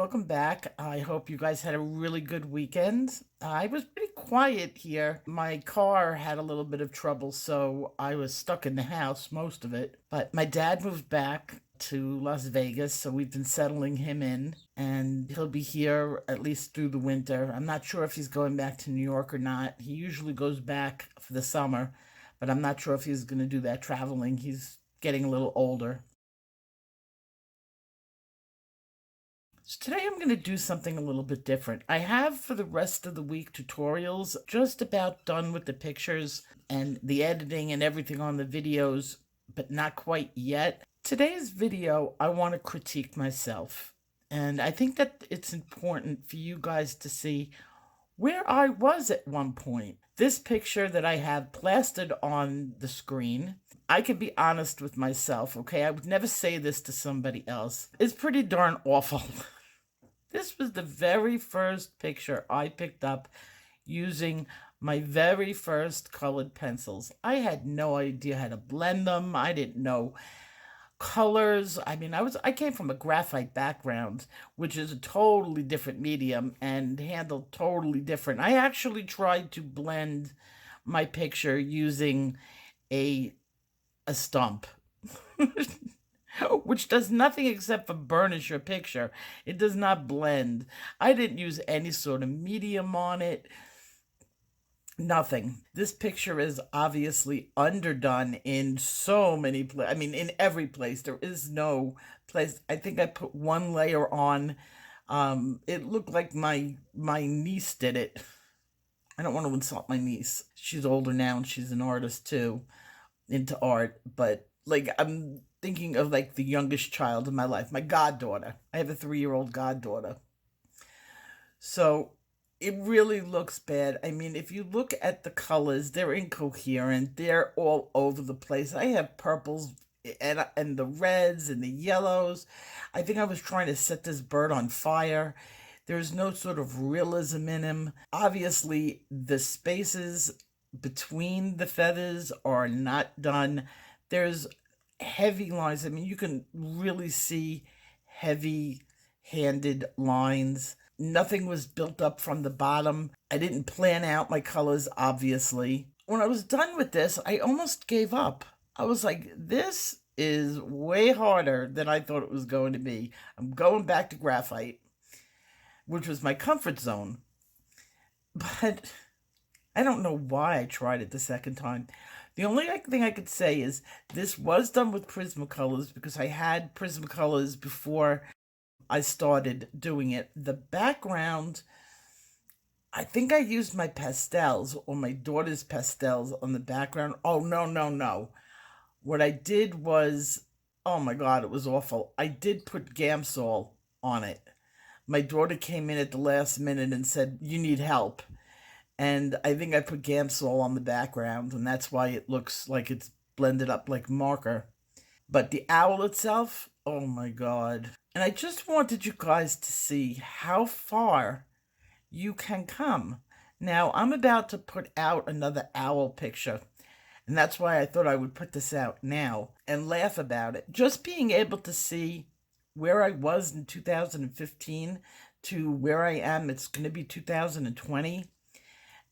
welcome back. I hope you guys had a really good weekend. I was pretty quiet here. My car had a little bit of trouble, so I was stuck in the house most of it. But my dad moved back to Las Vegas, so we've been settling him in, and he'll be here at least through the winter. I'm not sure if he's going back to New York or not. He usually goes back for the summer, but I'm not sure if he's going to do that traveling. He's getting a little older. So today I'm going to do something a little bit different. I have for the rest of the week tutorials just about done with the pictures and the editing and everything on the videos, but not quite yet. Today's video, I want to critique myself. And I think that it's important for you guys to see where I was at one point. This picture that I have plastered on the screen, I can be honest with myself, okay? I would never say this to somebody else. It's pretty darn awful. This was the very first picture I picked up using my very first colored pencils. I had no idea how to blend them. I didn't know colors. I mean, I came from a graphite background, which is a totally different medium and handled totally different. I actually tried to blend my picture using a stump. Which does nothing except for burnish your picture. It does not blend. I didn't use any sort of medium on it. Nothing. This picture is obviously underdone in so many places. I mean, in every place. There is no place. I think I put one layer on. It looked like my niece did it. I don't want to insult my niece. She's older now and she's an artist too, into art, but like I'm thinking of like the youngest child in my life, my goddaughter. I have a 3-year-old goddaughter. So it really looks bad. I mean, if you look at the colors, they're incoherent. They're all over the place. I have purples and the reds and the yellows. I think I was trying to set this bird on fire. There's no sort of realism in him. Obviously, the spaces between the feathers are not done. There's heavy lines. I mean, you can really see heavy-handed lines. Nothing was built up from the bottom. I didn't plan out my colors, obviously. When I was done with this, I almost gave up. I was like, this is way harder than I thought it was going to be. I'm going back to graphite, which was my comfort zone. But I don't know why I tried it the second time. The only thing I could say is this was done with Prismacolors because I had Prismacolors before I started doing it. The background, I think I used my pastels or my daughter's pastels on the background. Oh, no, no, no. What I did was, oh my God, it was awful. I did put Gamsol on it. My daughter came in at the last minute and said, you need help. And I think I put Gamsol on the background, and that's why it looks like it's blended up like marker. But the owl itself, oh my God. And I just wanted you guys to see how far you can come. Now, I'm about to put out another owl picture, and that's why I thought I would put this out now and laugh about it. Just being able to see where I was in 2015 to where I am, it's going to be 2020.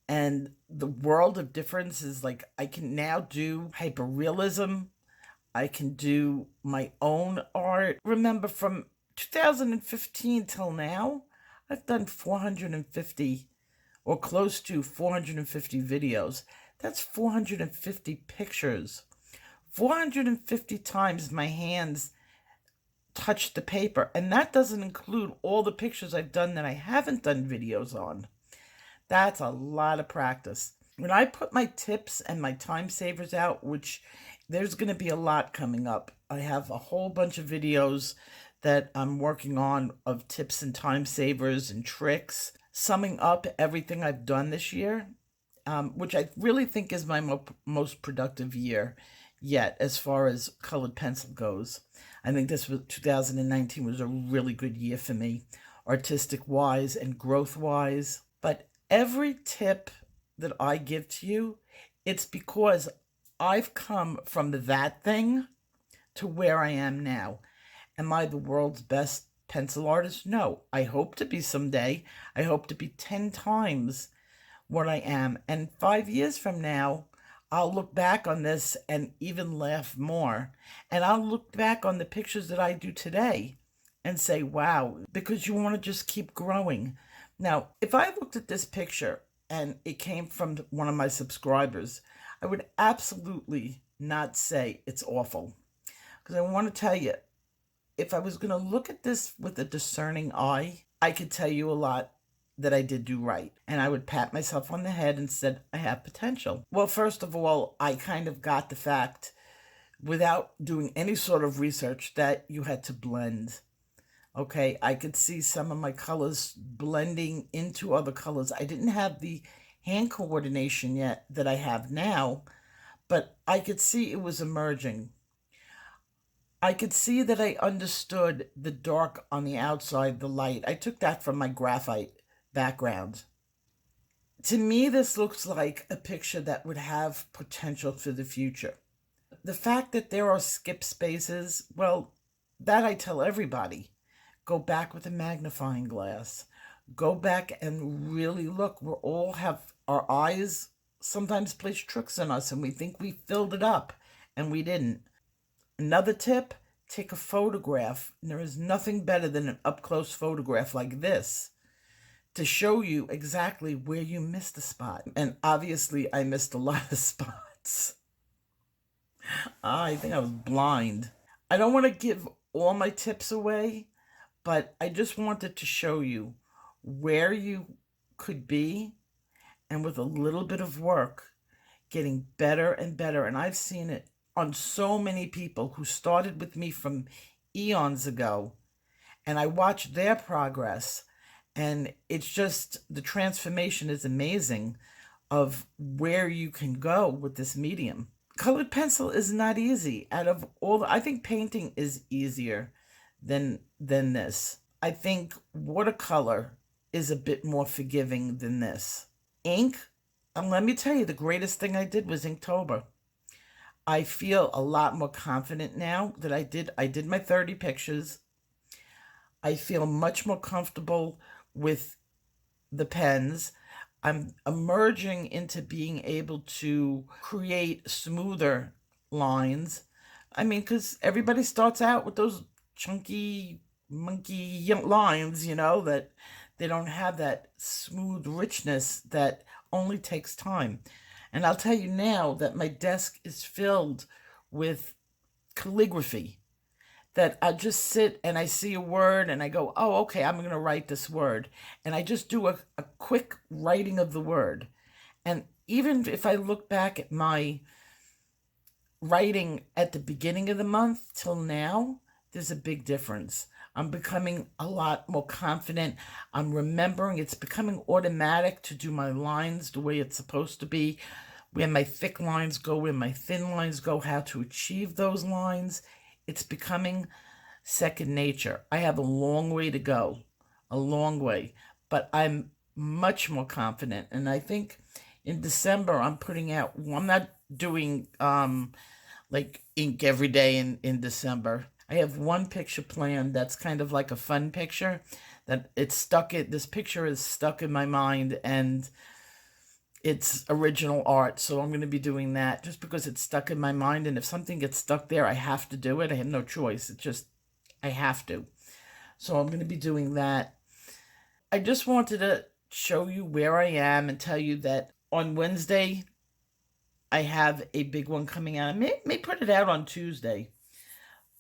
And the world of difference is like I can now do hyperrealism. I can do my own art. Remember, from 2015 till now, I've done 450 or close to 450 videos. That's 450 pictures. 450 times my hands touched the paper. And that doesn't include all the pictures I've done that I haven't done videos on. That's a lot of practice. When I put my tips and my time savers out, which there's going to be a lot coming up. I have a whole bunch of videos that I'm working on of tips and time savers and tricks, summing up everything I've done this year, which I really think is my most productive year yet as far as colored pencil goes. I think this was 2019 was a really good year for me, artistic-wise and growth-wise. But every tip that I give to you, it's because I've come from that thing to where I am now. Am I the world's best pencil artist? No. I hope to be someday. I hope to be 10 times what I am. And 5 years from now, I'll look back on this and even laugh more. And I'll look back on the pictures that I do today and say, wow, because you want to just keep growing. Now, if I looked at this picture and it came from one of my subscribers, I would absolutely not say it's awful. Because I want to tell you, if I was going to look at this with a discerning eye, I could tell you a lot that I did do right. And I would pat myself on the head and said, I have potential. Well, first of all, I kind of got the fact without doing any sort of research that you had to blend. Okay, I could see some of my colors blending into other colors. I didn't have the hand coordination yet that I have now, but I could see it was emerging. I could see that I understood the dark on the outside, the light. I took that from my graphite background. To me, this looks like a picture that would have potential for the future. The fact that there are skip spaces, well, that I tell everybody. Go back with a magnifying glass. Go back and really look. We all have our eyes sometimes plays tricks on us and we think we filled it up and we didn't. Another tip, take a photograph. There is nothing better than an up-close photograph like this to show you exactly where you missed a spot. And obviously, I missed a lot of spots. I think I was blind. I don't want to give all my tips away, but I just wanted to show you where you could be, and with a little bit of work, getting better and better. And I've seen it on so many people who started with me from eons ago, and I watched their progress, and it's just, the transformation is amazing of where you can go with this medium. Colored pencil is not easy. Out of all, I think painting is easier than this. I think watercolor is a bit more forgiving than this. Ink, and let me tell you, the greatest thing I did was Inktober. I feel a lot more confident now that I did my 30 pictures. I feel much more comfortable with the pens. I'm emerging into being able to create smoother lines. I mean, because everybody starts out with those chunky, monkey lines, you know, that they don't have that smooth richness that only takes time. And I'll tell you now that my desk is filled with calligraphy, that I just sit and I see a word and I go, oh, okay, I'm going to write this word. And I just do a quick writing of the word. And even if I look back at my writing at the beginning of the month till now, there's a big difference. I'm becoming a lot more confident. I'm remembering, it's becoming automatic to do my lines the way it's supposed to be, where my thick lines go, where my thin lines go, how to achieve those lines. It's becoming second nature. I have a long way to go, a long way, but I'm much more confident. And I think in December, I'm not doing like ink every day in December. I have one picture planned that's kind of like a fun picture that this picture is stuck in my mind, and it's original art. So I'm going to be doing that just because it's stuck in my mind. And if something gets stuck there, I have to do it. I have no choice. I have to. So I'm going to be doing that. I just wanted to show you where I am and tell you that on Wednesday, I have a big one coming out. I may put it out on Tuesday.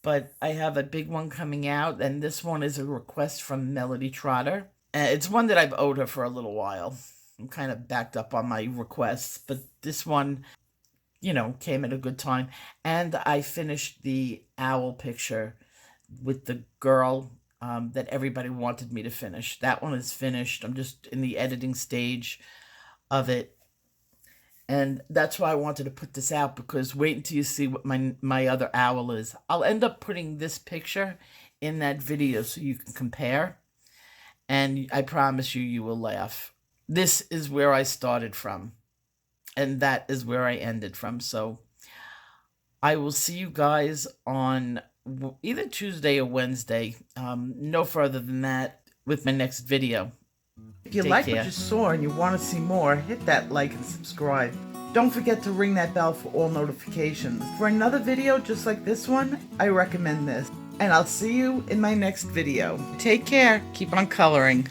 But I have a big one coming out, and this one is a request from Melody Trotter. It's one that I've owed her for a little while. I'm kind of backed up on my requests, but this one, came at a good time. And I finished the owl picture with the girl that everybody wanted me to finish. That one is finished. I'm just in the editing stage of it. And that's why I wanted to put this out, because wait until you see what my other owl is. I'll end up putting this picture in that video so you can compare. And I promise you will laugh. This is where I started from. And that is where I ended from. So I will see you guys on either Tuesday or Wednesday. No further than that with my next video. If you like what you saw and you want to see more, hit that like and subscribe. Don't forget to ring that bell for all notifications. For another video just like this one, I recommend this. And I'll see you in my next video. Take care. Keep on coloring.